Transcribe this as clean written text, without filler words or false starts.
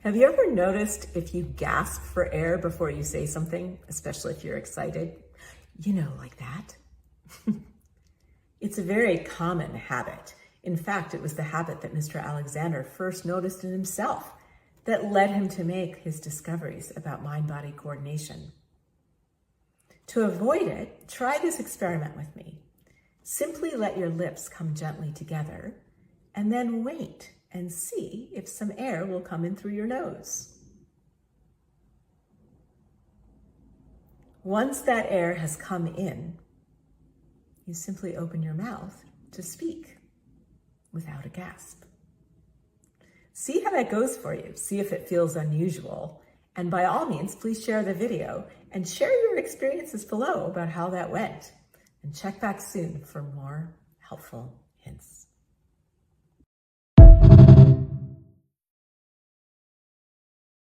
Have you ever noticed if you gasp for air before you say something, especially if you're excited? You know, like that. It's a very common habit. In fact, it was the habit that Mr. Alexander first noticed in himself that led him to make his discoveries about mind-body coordination. To avoid it, try this experiment with me. Simply let your lips come gently together and then wait and see if some air will come in through your nose. Once that air has come in, you simply open your mouth to speak without a gasp. See how that goes for you. See if it feels unusual. And by all means, please share the video and share your experiences below about how that went. And check back soon for more helpful hints.